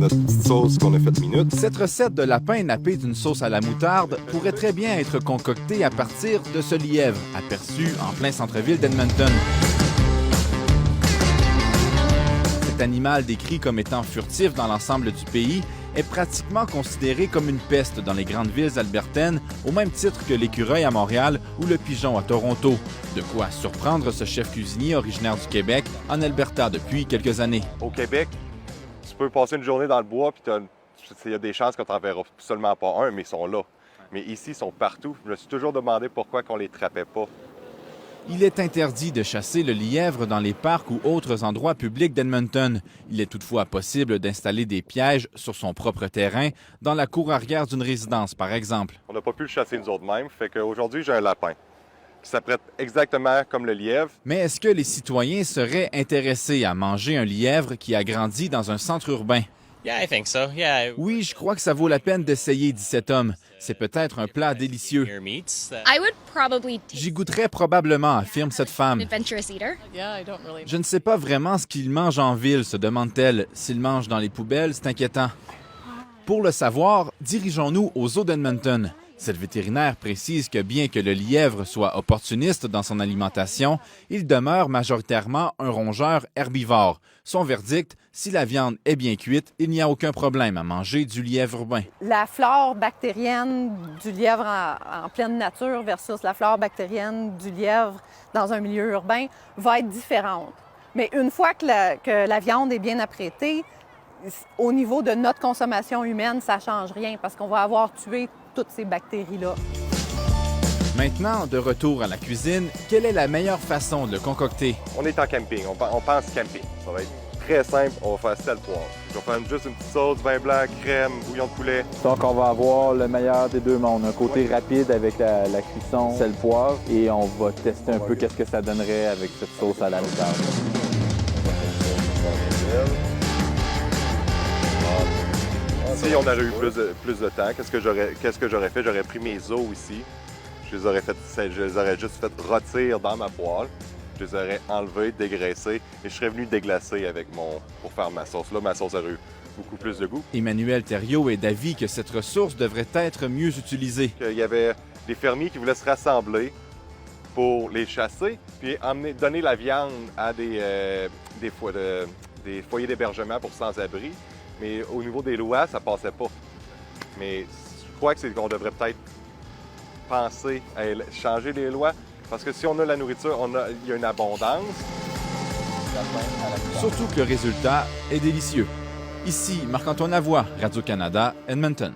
notre petite sauce qu'on a faite minute. Cette recette de lapin nappé d'une sauce à la moutarde pourrait très bien être concoctée à partir de ce lièvre, aperçu en plein centre-ville d'Edmonton. Cet animal décrit comme étant furtif dans l'ensemble du pays est pratiquement considéré comme une peste dans les grandes villes albertaines, au même titre que l'écureuil à Montréal ou le pigeon à Toronto. De quoi surprendre ce chef cuisinier originaire du Québec en Alberta depuis quelques années. Au Québec, tu peux passer une journée dans le bois, puis il y a des chances qu'on t'en verra seulement pas un, mais ils sont là. Mais ici, ils sont partout. Je me suis toujours demandé pourquoi on les trappait pas. Il est interdit de chasser le lièvre dans les parcs ou autres endroits publics d'Edmonton. Il est toutefois possible d'installer des pièges sur son propre terrain, dans la cour arrière d'une résidence, par exemple. On n'a pas pu le chasser nous autres mêmes, fait qu'aujourd'hui, j'ai un lapin qui s'apprête exactement comme le lièvre. Mais est-ce que les citoyens seraient intéressés à manger un lièvre qui a grandi dans un centre urbain? Oui, je crois que ça vaut la peine d'essayer, dit cet homme. C'est peut-être un plat délicieux. J'y goûterais probablement, affirme cette femme. Je ne sais pas vraiment ce qu'il mange en ville, se demande-t-elle. S'il mange dans les poubelles, c'est inquiétant. Pour le savoir, dirigeons-nous aux zoos d'Edmonton. Cette vétérinaire précise que bien que le lièvre soit opportuniste dans son alimentation, il demeure majoritairement un rongeur herbivore. Son verdict, si la viande est bien cuite, il n'y a aucun problème à manger du lièvre urbain. La flore bactérienne du lièvre en pleine nature versus la flore bactérienne du lièvre dans un milieu urbain va être différente. Mais une fois que la viande est bien apprêtée, au niveau de notre consommation humaine, ça ne change rien parce qu'on va avoir tué toutes ces bactéries-là. Maintenant, de retour à la cuisine, quelle est la meilleure façon de le concocter? On est en camping, on pense camping. Ça va être très simple, on va faire sel poivre. Je vais faire juste une petite sauce, vin blanc, crème, bouillon de poulet. Donc on va avoir le meilleur des deux mondes, un côté rapide avec la cuisson, sel poivre, et on va tester un peu qu'est-ce que ça donnerait avec cette sauce à la moutarde. Si on aurait eu plus de temps, qu'est-ce que j'aurais fait? J'aurais pris mes os ici. Je les aurais juste fait rôtir dans ma poêle. Je les aurais enlevés, dégraissés et je serais venu déglacer pour faire ma sauce. Là, ma sauce aurait eu beaucoup plus de goût. Emmanuel Thériault est d'avis que cette ressource devrait être mieux utilisée. Il y avait des fermiers qui voulaient se rassembler pour les chasser puis donner la viande à des foyers d'hébergement pour sans-abri. Mais au niveau des lois, ça passait pas. Mais je crois qu'on devrait peut-être penser à changer les lois. Parce que si on a la nourriture, il y a une abondance. Surtout que le résultat est délicieux. Ici, Marc-Antoine Lavoie, Radio-Canada, Edmonton.